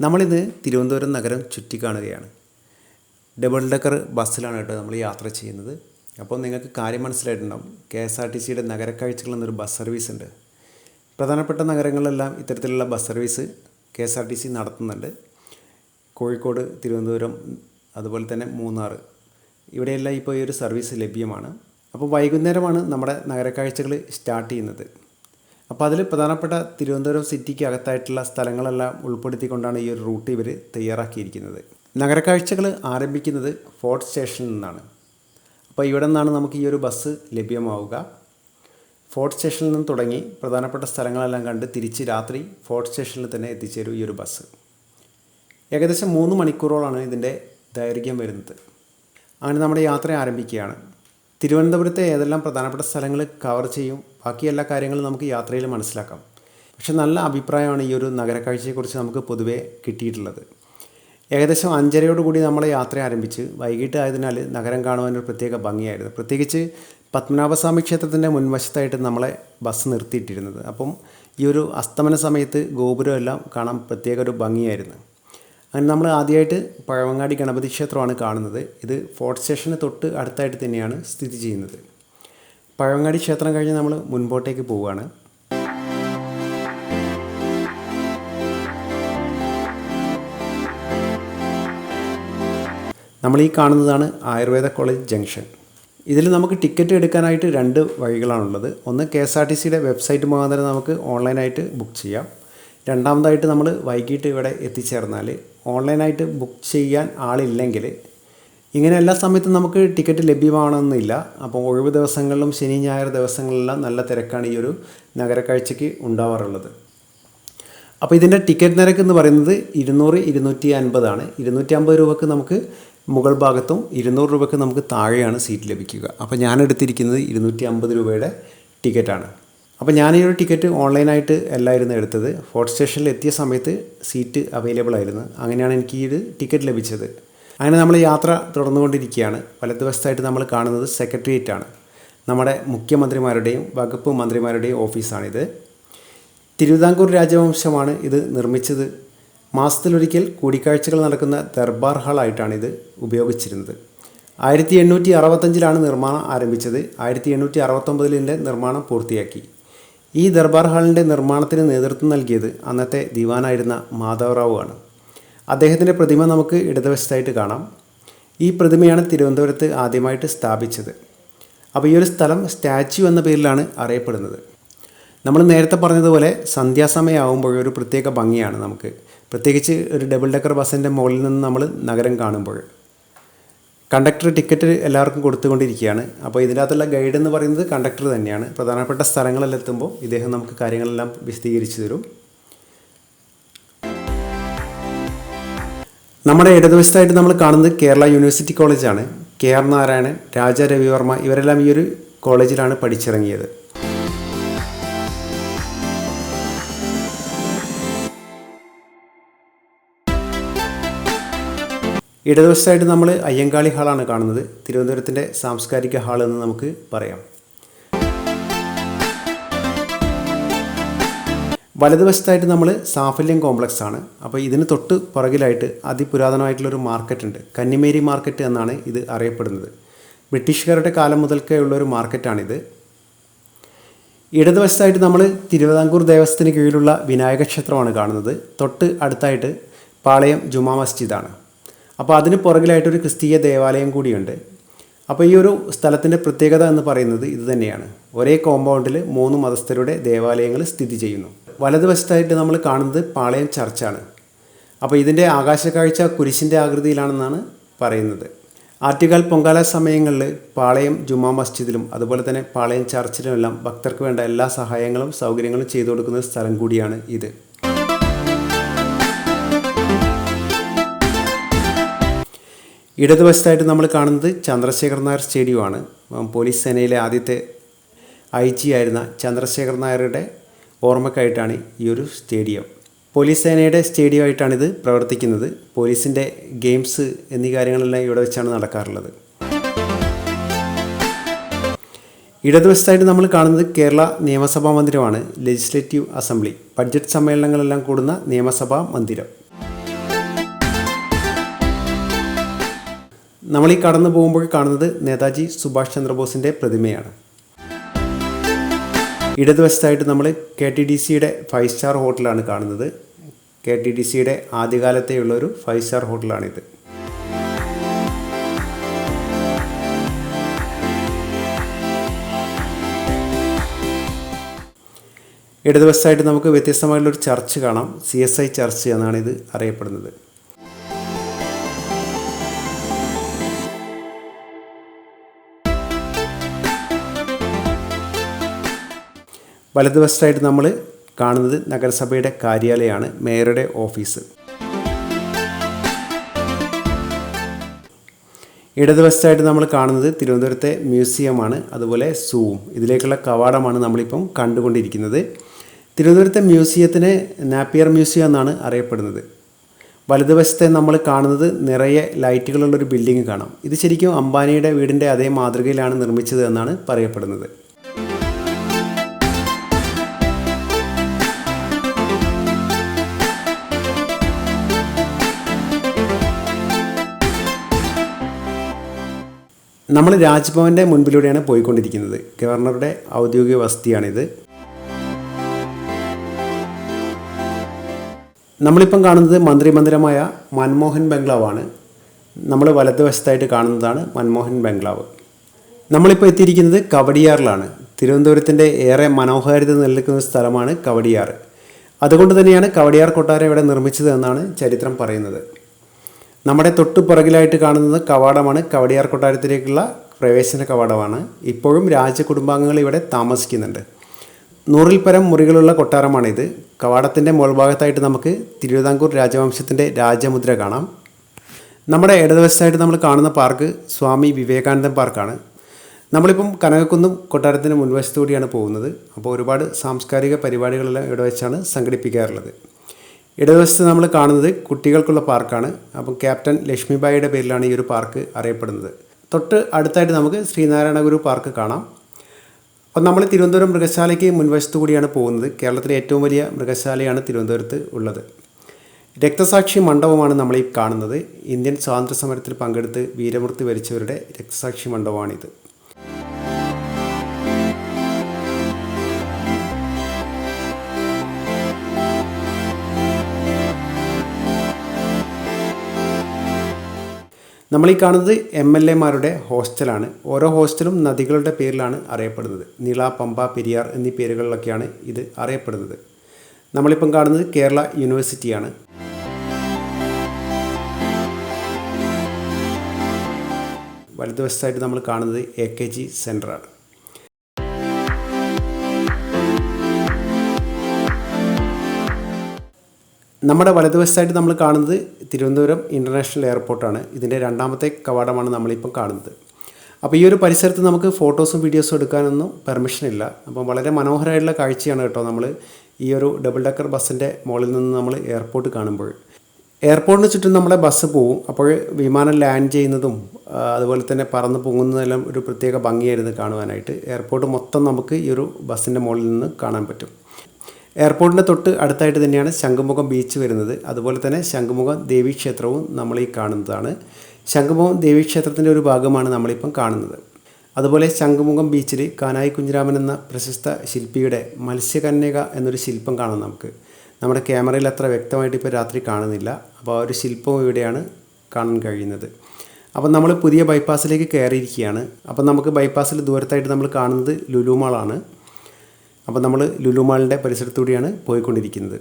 നമ്മളിന്ന് തിരുവനന്തപുരം നഗരം ചുറ്റിക്കാണുകയാണ്. Double decker ബസ്സിലാണ് കേട്ടോ നമ്മൾ യാത്ര ചെയ്യുന്നത്. അപ്പോൾ നിങ്ങൾക്ക് കാര്യം മനസ്സിലായിട്ടുണ്ടാവും. KSRTC നഗരക്കാഴ്ചകൾ എന്നൊരു ബസ് സർവീസ് ഉണ്ട്. പ്രധാനപ്പെട്ട നഗരങ്ങളിലെല്ലാം ഇത്തരത്തിലുള്ള ബസ് സർവീസ് KSRTC നടത്തുന്നുണ്ട്. കോഴിക്കോട്, തിരുവനന്തപുരം, അതുപോലെ തന്നെ മൂന്നാർ, ഇവിടെയെല്ലാം ഇപ്പോൾ ഈ ഒരു സർവീസ് ലഭ്യമാണ്. അപ്പോൾ വൈകുന്നേരമാണ് നമ്മുടെ നഗരക്കാഴ്ചകൾ സ്റ്റാർട്ട് ചെയ്യുന്നത്. അപ്പോൾ അതിൽ പ്രധാനപ്പെട്ട തിരുവനന്തപുരം സിറ്റിക്ക് അകത്തായിട്ടുള്ള സ്ഥലങ്ങളെല്ലാം ഉൾപ്പെടുത്തിക്കൊണ്ടാണ് ഈ ഒരു റൂട്ട് ഇവർ തയ്യാറാക്കിയിരിക്കുന്നത്. നഗരക്കാഴ്ചകൾ ആരംഭിക്കുന്നത് ഫോർട്ട് സ്റ്റേഷനിൽ നിന്നാണ്. അപ്പോൾ ഇവിടെ നിന്നാണ് നമുക്ക് ഈ ഒരു ബസ് ലഭ്യമാവുക. ഫോർട്ട് സ്റ്റേഷനിൽ നിന്ന് തുടങ്ങി പ്രധാനപ്പെട്ട സ്ഥലങ്ങളെല്ലാം കണ്ട് തിരിച്ച് രാത്രി ഫോർട്ട് സ്റ്റേഷനിൽ തന്നെ എത്തിച്ചേരും ഈ ഒരു ബസ്. ഏകദേശം 3 മണിക്കൂറോളാണ് ഇതിൻ്റെ ദൈർഘ്യം വരുന്നത്. അങ്ങനെ നമ്മുടെ യാത്ര ആരംഭിക്കുകയാണ്. തിരുവനന്തപുരത്തെ ഏതെല്ലാം പ്രധാനപ്പെട്ട സ്ഥലങ്ങൾ കവർ ചെയ്യും, ബാക്കി എല്ലാ കാര്യങ്ങളും നമുക്ക് യാത്രയിൽ മനസ്സിലാക്കാം. പക്ഷെ നല്ല അഭിപ്രായമാണ് ഈ ഒരു നഗരക്കാഴ്ചയെക്കുറിച്ച് നമുക്ക് പൊതുവേ കിട്ടിയിട്ടുള്ളത്. ഏകദേശം 5:30യോടുകൂടി നമ്മളെ യാത്ര ആരംഭിച്ച് വൈകിട്ട് ആയതിനാൽ നഗരം കാണുവാനൊരു പ്രത്യേക ഭംഗിയായിരുന്നു. പ്രത്യേകിച്ച് പത്മനാഭസ്വാമി ക്ഷേത്രത്തിൻ്റെ മുൻവശത്തായിട്ട് നമ്മളെ ബസ് നിർത്തിയിട്ടിരുന്നത്. അപ്പം ഈ ഒരു അസ്തമന സമയത്ത് ഗോപുരം എല്ലാം കാണാൻ പ്രത്യേക ഒരു ഭംഗിയായിരുന്നു. അങ്ങനെ നമ്മൾ ആദ്യമായിട്ട് പഴവങ്ങാടി ഗണപതി ക്ഷേത്രമാണ് കാണുന്നത്. ഇത് ഫോർട്ട് സ്റ്റേഷന് തൊട്ട് അടുത്തായിട്ട് തന്നെയാണ് സ്ഥിതി ചെയ്യുന്നത്. പഴവങ്ങാടി ക്ഷേത്രം കഴിഞ്ഞ് നമ്മൾ മുൻപോട്ടേക്ക് പോവുകയാണ്. നമ്മൾ ഈ കാണുന്നതാണ് ആയുർവേദ കോളേജ് ജംഗ്ഷൻ. ഇതിൽ നമുക്ക് ടിക്കറ്റ് എടുക്കാനായിട്ട് 2 വഴികളാണുള്ളത്. ഒന്ന് KSRTCയുടെ വെബ്സൈറ്റ് മുഖാന്തരം നമുക്ക് ഓൺലൈനായിട്ട് ബുക്ക് ചെയ്യാം. രണ്ടാമതായിട്ട് നമ്മൾ വൈകിട്ട് ഇവിടെ എത്തിച്ചേർന്നാൽ ഓൺലൈനായിട്ട് ബുക്ക് ചെയ്യാൻ ആളില്ലെങ്കിൽ, ഇങ്ങനെ എല്ലാ സമയത്തും നമുക്ക് ടിക്കറ്റ് ലഭ്യമാവണമെന്നില്ല. അപ്പോൾ ഒഴിവ് ദിവസങ്ങളിലും ശനി ഞായർ ദിവസങ്ങളിലെല്ലാം നല്ല തിരക്കാണ് ഈ ഒരു നഗരക്കാഴ്ചയ്ക്ക് ഉണ്ടാവാറുള്ളത്. അപ്പോൾ ഇതിൻ്റെ ടിക്കറ്റ് നിരക്ക് എന്ന് പറയുന്നത് 200, 250 ആണ്. 250 രൂപക്ക് നമുക്ക് മുകൾ ഭാഗത്തും 200 രൂപക്ക് നമുക്ക് താഴെയാണ് സീറ്റ് ലഭിക്കുക. അപ്പോൾ ഞാൻ എടുത്തിരിക്കുന്നത് 250 രൂപയുടെ ടിക്കറ്റാണ്. അപ്പോൾ ഞാൻ ഈ ഒരു ടിക്കറ്റ് ഓൺലൈനായിട്ട് അല്ലായിരുന്നു എടുത്തത്. ഫോർട്ട് സ്റ്റേഷനിൽ എത്തിയ സമയത്ത് സീറ്റ് അവൈലബിൾ ആയിരുന്നു. അങ്ങനെയാണ് എനിക്ക് ഈ ഒരു ടിക്കറ്റ് ലഭിച്ചത്. അങ്ങനെ നമ്മൾ യാത്ര തുടർന്നുകൊണ്ടിരിക്കുകയാണ്. വലതുവശത്തായിട്ട് നമ്മൾ കാണുന്നത് സെക്രട്ടേറിയറ്റ് ആണ്. നമ്മുടെ മുഖ്യമന്ത്രിമാരുടെയും വകുപ്പ് മന്ത്രിമാരുടെയും ഓഫീസാണിത്. തിരുവിതാംകൂർ രാജവംശമാണ് ഇത് നിർമ്മിച്ചത്. മാസത്തിലൊരിക്കൽ കൂടിക്കാഴ്ചകൾ നടക്കുന്ന ദർബാർ ഹാളായിട്ടാണ് ഇത് ഉപയോഗിച്ചിരുന്നത്. 1865 നിർമ്മാണം ആരംഭിച്ചത്. 1869 ഇതിൻ്റെ നിർമ്മാണം പൂർത്തിയാക്കി. ഈ ദർബാർ ഹാളിൻ്റെ നിർമ്മാണത്തിന് നേതൃത്വം നൽകിയത് അന്നത്തെ ദിവാനായിരുന്ന മാധവറാവു ആണ്. അദ്ദേഹത്തിൻ്റെ പ്രതിമ നമുക്ക് ഇടതുവശത്തായിട്ട് കാണാം. ഈ പ്രതിമയാണ് തിരുവനന്തപുരത്ത് ആദ്യമായിട്ട് സ്ഥാപിച്ചത്. അപ്പോൾ ഈ ഒരു സ്ഥലം സ്റ്റാച്യു എന്ന പേരിലാണ് അറിയപ്പെടുന്നത്. നമ്മൾ നേരത്തെ പറഞ്ഞതുപോലെ സന്ധ്യാസമയമാകുമ്പോൾ ഒരു പ്രത്യേക ഭംഗിയാണ് നമുക്ക്. പ്രത്യേകിച്ച് ഒരു ഡബിൾ ഡെക്കർ ബസ്സിൻ്റെ മുകളിൽ നിന്ന് നമ്മൾ നഗരം കാണുമ്പോൾ. കണ്ടക്ടർ ടിക്കറ്റ് എല്ലാവർക്കും കൊടുത്തുകൊണ്ടിരിക്കുകയാണ്. അപ്പോൾ ഇതിനകത്തുള്ള ഗൈഡ് എന്ന് പറയുന്നത് കണ്ടക്ടർ തന്നെയാണ്. പ്രധാനപ്പെട്ട സ്ഥലങ്ങളിലെല്ലാം എത്തുമ്പോൾ ഇദ്ദേഹം നമുക്ക് കാര്യങ്ങളെല്ലാം വിശദീകരിച്ചു തരും. നമ്മുടെ ഇടതുവശത്തായിട്ട് നമ്മൾ കാണുന്നത് കേരള യൂണിവേഴ്സിറ്റി കോളേജാണ്. KR നാരായണൻ, രാജാ രവിവർമ്മ ഇവരെല്ലാം ഈ ഒരു കോളേജിലാണ് പഠിച്ചിറങ്ങിയത്. ഇടതുവശത്തായിട്ട് നമ്മൾ അയ്യങ്കാളി ഹാളാണ് കാണുന്നത്. തിരുവനന്തപുരത്തിൻ്റെ സാംസ്കാരിക ഹാൾ എന്ന് നമുക്ക് പറയാം. വലതുവശത്തായിട്ട് നമ്മൾ സാഫല്യം കോംപ്ലക്സ് ആണ്. അപ്പോൾ ഇതിന് തൊട്ട് പുറകിലായിട്ട് അതിപുരാതനമായിട്ടുള്ളൊരു മാർക്കറ്റ് ഉണ്ട്. കന്നിമേരി മാർക്കറ്റ് എന്നാണ് ഇത് അറിയപ്പെടുന്നത്. ബ്രിട്ടീഷുകാരുടെ കാലം മുതൽക്കേ ഉള്ളൊരു മാർക്കറ്റാണിത്. ഇടതുവശത്തായിട്ട് നമ്മൾ തിരുവിതാംകൂർ ദേവസ്ഥത്തിന് കീഴിലുള്ള വിനായക ക്ഷേത്രമാണ് കാണുന്നത്. തൊട്ട് അടുത്തായിട്ട് പാളയം ജുമാ മസ്ജിദാണ്. അപ്പോൾ അതിന് പുറകിലായിട്ടൊരു ക്രിസ്തീയ ദേവാലയം കൂടിയുണ്ട്. അപ്പോൾ ഈ ഒരു സ്ഥലത്തിൻ്റെ പ്രത്യേകത എന്ന് പറയുന്നത് ഇത് തന്നെയാണ്. ഒരേ കോമ്പൗണ്ടിൽ 3 മതസ്ഥരുടെ ദേവാലയങ്ങൾ സ്ഥിതി ചെയ്യുന്നു. വലതുവശത്തായിട്ട് നമ്മൾ കാണുന്നത് പാളയം ചർച്ചാണ്. അപ്പോൾ ഇതിൻ്റെ ആകാശക്കാഴ്ച കുരിശിൻ്റെ ആകൃതിയിലാണെന്നാണ് പറയുന്നത്. ആറ്റുകാൽ പൊങ്കാല സമയങ്ങളിൽ പാളയം ജുമാ മസ്ജിദിലും അതുപോലെ തന്നെ പാളയം ചർച്ചിലുമെല്ലാം ഭക്തർക്ക് വേണ്ട എല്ലാ സഹായങ്ങളും സൗകര്യങ്ങളും ചെയ്തു കൊടുക്കുന്ന സ്ഥലം കൂടിയാണ് ഇത്. ഇടതുവശത്തായിട്ട് നമ്മൾ കാണുന്നത് ചന്ദ്രശേഖർ നായർ സ്റ്റേഡിയമാണ്. പോലീസ് സേനയിലെ ആദ്യത്തെ IG ആയിരുന്ന ചന്ദ്രശേഖർ നായരുടെ ഓർമ്മക്കായിട്ടാണ് ഈ ഒരു സ്റ്റേഡിയം. പോലീസ് സേനയുടെ സ്റ്റേഡിയമായിട്ടാണിത് പ്രവർത്തിക്കുന്നത്. പോലീസിൻ്റെ ഗെയിംസ് എന്നീ കാര്യങ്ങളെല്ലാം ഇവിടെ വെച്ചാണ് നടക്കാറുള്ളത്. ഇടതുവശത്തായിട്ട് നമ്മൾ കാണുന്നത് കേരള നിയമസഭാ മന്ദിരമാണ്. ലെജിസ്ലേറ്റീവ് അസംബ്ലി ബഡ്ജറ്റ് സമ്മേളനങ്ങളെല്ലാം കൂടുന്ന നിയമസഭാ മന്ദിരം. നമ്മൾ ഈ കടന്നു പോകുമ്പോൾ കാണുന്നത് നേതാജി സുഭാഷ് ചന്ദ്രബോസിൻ്റെ പ്രതിമയാണ്. ഇടതുവശത്തായിട്ട് നമ്മൾ KTDCയുടെ 5 സ്റ്റാർ ഹോട്ടലാണ് കാണുന്നത്. KTDCയുടെ ആദ്യകാലത്തെയുള്ളൊരു 5 സ്റ്റാർ ഹോട്ടലാണിത്. ഇടതുവശത്തായിട്ട് നമുക്ക് വ്യത്യസ്തമായിട്ടുള്ളൊരു ചർച്ച് കാണാം. CSI ചർച്ച് എന്നാണ് ഇത് അറിയപ്പെടുന്നത്. വലതുവശത്തായിട്ട് നമ്മൾ കാണുന്നത് നഗരസഭയുടെ കാര്യാലയമാണ്, മേയറുടെ ഓഫീസ്. ഇടതുവശത്തായിട്ട് നമ്മൾ കാണുന്നത് തിരുവനന്തപുരത്തെ മ്യൂസിയമാണ്, അതുപോലെ സൂവും. ഇതിലേക്കുള്ള കവാടമാണ് നമ്മളിപ്പം കണ്ടുകൊണ്ടിരിക്കുന്നത്. തിരുവനന്തപുരത്തെ മ്യൂസിയത്തിന് നാപ്പിയർ മ്യൂസിയം എന്നാണ് അറിയപ്പെടുന്നത്. വലതുവശത്തെ നമ്മൾ കാണുന്നത് നിറയെ ലൈറ്റുകളുള്ളൊരു ബിൽഡിംഗ് കാണാം. ഇത് ശരിക്കും അംബാനിയുടെ വീടിൻ്റെ അതേ മാതൃകയിലാണ് നിർമ്മിച്ചത് എന്നാണ് പറയപ്പെടുന്നത്. നമ്മൾ രാജ്ഭവൻ്റെ മുൻപിലൂടെയാണ് പോയിക്കൊണ്ടിരിക്കുന്നത്. ഗവർണറുടെ ഔദ്യോഗിക വസതിയാണിത്. നമ്മളിപ്പം കാണുന്നത് മന്ത്രിമന്ദിരമായ മൻമോഹൻ ബംഗ്ലാവാണ്. നമ്മൾ വലതുവശത്തായിട്ട് കാണുന്നതാണ് മൻമോഹൻ ബംഗ്ലാവ്. നമ്മളിപ്പോൾ എത്തിയിരിക്കുന്നത് കവടിയാറിലാണ്. തിരുവനന്തപുരത്തിൻ്റെ ഏറെ മനോഹാരിത നിലനിൽക്കുന്ന സ്ഥലമാണ് കവടിയാർ. അതുകൊണ്ട് തന്നെയാണ് കവടിയാർ കൊട്ടാരം ഇവിടെ നിർമ്മിച്ചത് എന്നാണ് ചരിത്രം പറയുന്നത്. നമ്മുടെ തൊട്ടു പുറകിലായിട്ട് കാണുന്നത് കവാടമാണ്. കവടിയാർ കൊട്ടാരത്തിലേക്കുള്ള പ്രവേശന കവാടമാണ്. ഇപ്പോഴും രാജകുടുംബാംഗങ്ങൾ ഇവിടെ താമസിക്കുന്നുണ്ട്. 100-ൽ പരം മുറികളുള്ള കൊട്ടാരമാണിത്. കവാടത്തിൻ്റെ മുകൾഭാഗത്തായിട്ട് നമുക്ക് തിരുവിതാംകൂർ രാജവംശത്തിൻ്റെ രാജമുദ്ര കാണാം. നമ്മുടെ ഇടതുവശത്തായിട്ട് നമ്മൾ കാണുന്ന പാർക്ക് സ്വാമി വിവേകാനന്ദൻ പാർക്കാണ്. നമ്മളിപ്പം കനകക്കുന്നും കൊട്ടാരത്തിൻ്റെ മുൻവശത്തുകൂടിയാണ് പോകുന്നത്. അപ്പോൾ ഒരുപാട് സാംസ്കാരിക പരിപാടികളെല്ലാം ഇവിടെ വെച്ചാണ് സംഘടിപ്പിക്കാറുള്ളത്. ഇടതുവശത്ത് നമ്മൾ കാണുന്നത് കുട്ടികൾക്കുള്ള പാർക്കാണ്. അപ്പം ക്യാപ്റ്റൻ ലക്ഷ്മിബായിയുടെ പേരിലാണ് ഈ ഒരു പാർക്ക് അറിയപ്പെടുന്നത്. തൊട്ട് അടുത്തായിട്ട് നമുക്ക് ശ്രീനാരായണ ഗുരു പാർക്ക് കാണാം. അപ്പം നമ്മൾ തിരുവനന്തപുരം മൃഗശാലയ്ക്ക് മുൻവശത്തു കൂടിയാണ് പോകുന്നത്. കേരളത്തിലെ ഏറ്റവും വലിയ മൃഗശാലയാണ് തിരുവനന്തപുരത്ത് ഉള്ളത്. രക്തസാക്ഷി മണ്ഡപമാണ് നമ്മളീ കാണുന്നത്. ഇന്ത്യൻ സ്വാതന്ത്ര്യ സമരത്തിൽ പങ്കെടുത്ത് വീരമൃത്യു വരിച്ചവരുടെ രക്തസാക്ഷി മണ്ഡപമാണിത്. നമ്മളീ കാണുന്നത് MLA-മാരുടെ ഹോസ്റ്റലാണ്. ഓരോ ഹോസ്റ്റലും നദികളുടെ പേരിലാണ് അറിയപ്പെടുന്നത്. നിള, പമ്പ, പെരിയാർ എന്നീ പേരുകളിലൊക്കെയാണ് ഇത് അറിയപ്പെടുന്നത്. നമ്മളിപ്പം കാണുന്നത് കേരള യൂണിവേഴ്സിറ്റിയാണ്. വലതുവശത്തായിട്ട് നമ്മൾ കാണുന്നത് AKG സെൻ്ററാണ്. നമ്മുടെ വലതുവശത്തായിട്ട് നമ്മൾ കാണുന്നത് തിരുവനന്തപുരം ഇൻ്റർനാഷണൽ എയർപോർട്ടാണ്. ഇതിൻ്റെ രണ്ടാമത്തെ കവാടമാണ് നമ്മളിപ്പം കാണുന്നത്. അപ്പോൾ ഈ ഒരു പരിസരത്ത് നമുക്ക് ഫോട്ടോസും വീഡിയോസും എടുക്കാനൊന്നും പെർമിഷൻ ഇല്ല. അപ്പം വളരെ മനോഹരമായിട്ടുള്ള കാഴ്ചയാണ് കേട്ടോ നമ്മൾ ഈ ഒരു ഡബിൾ ഡെക്കർ ബസ്സിൻ്റെ മുകളിൽ നിന്ന് നമ്മൾ എയർപോർട്ട് കാണുമ്പോൾ. എയർപോർട്ടിന് ചുറ്റും നമ്മുടെ ബസ് പോവും. അപ്പോൾ വിമാനം ലാൻഡ് ചെയ്യുന്നതും അതുപോലെ തന്നെ പറന്ന് പൊങ്ങുന്നതെല്ലാം ഒരു പ്രത്യേക ഭംഗിയായിരുന്നു കാണുവാനായിട്ട്. എയർപോർട്ട് മൊത്തം നമുക്ക് ഈ ഒരു ബസ്സിൻ്റെ മുകളിൽ നിന്ന് കാണാൻ പറ്റും. എയർപോർട്ടിൻ്റെ തൊട്ട് അടുത്തായിട്ട് തന്നെയാണ് ശംഖുമുഖം ബീച്ച് വരുന്നത്. അതുപോലെ തന്നെ ശംഖുമുഖം ദേവീക്ഷേത്രവും നമ്മൾ ഈ കാണുന്നതാണ്. ശംഖുമുഖം ദേവീക്ഷേത്രത്തിൻ്റെ ഒരു ഭാഗമാണ് നമ്മളിപ്പം കാണുന്നത്. അതുപോലെ ശംഖുമുഖം ബീച്ചിൽ കാനായി കുഞ്ഞിരാമൻ എന്ന പ്രശസ്ത ശില്പിയുടെ മത്സ്യകന്യക എന്നൊരു ശില്പം കാണാം നമുക്ക്. നമ്മുടെ ക്യാമറയിൽ അത്ര വ്യക്തമായിട്ട് ഇപ്പോൾ രാത്രി കാണുന്നില്ല. അപ്പോൾ ആ ഒരു ശില്പം ഇവിടെയാണ് കാണാൻ കഴിയുന്നത്. അപ്പം നമ്മൾ പുതിയ ബൈപ്പാസിലേക്ക് കയറിയിരിക്കുകയാണ്. അപ്പം നമുക്ക് ബൈപ്പാസിൽ ദൂരത്തായിട്ട് നമ്മൾ കാണുന്നത് ലുലു മാളാണ്. അപ്പോൾ നമ്മൾ ലുലു മാളിൻ്റെ പരിസരത്തുകൂടിയാണ് പോയിക്കൊണ്ടിരിക്കുന്നത്.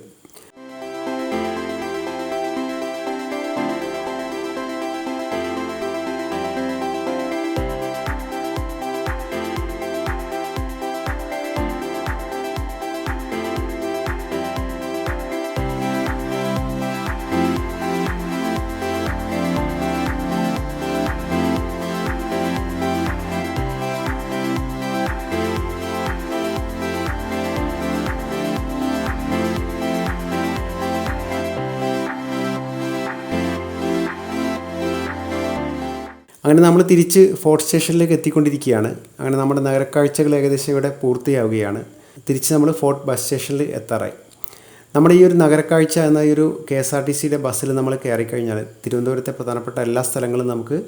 അങ്ങനെ നമ്മൾ തിരിച്ച് ഫോർട്ട് സ്റ്റേഷനിലേക്ക് എത്തിക്കൊണ്ടിരിക്കുകയാണ്. അങ്ങനെ നമ്മുടെ നഗരക്കാഴ്ചകൾ ഏകദേശം ഇവിടെ പൂർത്തിയാവുകയാണ്. തിരിച്ച് നമ്മൾ ഫോർട്ട് ബസ് സ്റ്റേഷനിൽ എത്താറായി. നമ്മുടെ ഈ ഒരു നഗരക്കാഴ്ച എന്ന ഈ ഒരു KSRTCയുടെ ബസ്സിൽ നമ്മൾ കയറിക്കഴിഞ്ഞാൽ തിരുവനന്തപുരത്തെ പ്രധാനപ്പെട്ട എല്ലാ സ്ഥലങ്ങളും നമുക്ക്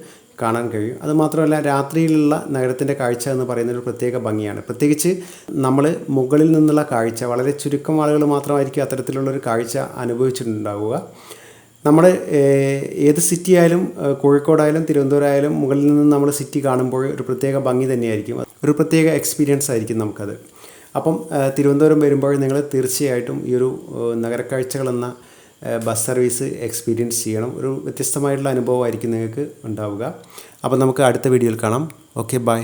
കാണാൻ കഴിയും. അതുമാത്രമല്ല രാത്രിയിലുള്ള നഗരത്തിൻ്റെ കാഴ്ച എന്ന് പറയുന്നത് ഒരു പ്രത്യേക ഭംഗിയാണ്. പ്രത്യേകിച്ച് നമ്മൾ മുകളിൽ നിന്നുള്ള കാഴ്ച വളരെ ചുരുക്കം ആളുകൾ മാത്രമായിരിക്കും അത്തരത്തിലുള്ളൊരു കാഴ്ച അനുഭവിച്ചിട്ടുണ്ടാവുക. നമ്മൾ ഏത് സിറ്റി ആയാലും കോഴിക്കോടായാലും തിരുവനന്തപുരം ആയാലും മുകളിൽ നിന്ന് നമ്മൾ സിറ്റി കാണുമ്പോൾ ഒരു പ്രത്യേക ഭംഗി തന്നെയായിരിക്കും, ഒരു പ്രത്യേക എക്സ്പീരിയൻസ് ആയിരിക്കും നമുക്കത്. അപ്പം തിരുവനന്തപുരം വരുമ്പോൾ നിങ്ങൾ തീർച്ചയായിട്ടും ഈ ഒരു നഗരക്കാഴ്ചകളെന്ന ബസ് സർവീസ് എക്സ്പീരിയൻസ് ചെയ്യണം. ഒരു വ്യത്യസ്തമായിട്ടുള്ള അനുഭവമായിരിക്കും നിങ്ങൾക്ക് ഉണ്ടാവുക. അപ്പോൾ നമുക്ക് അടുത്ത വീഡിയോയിൽ കാണാം. Okay, by.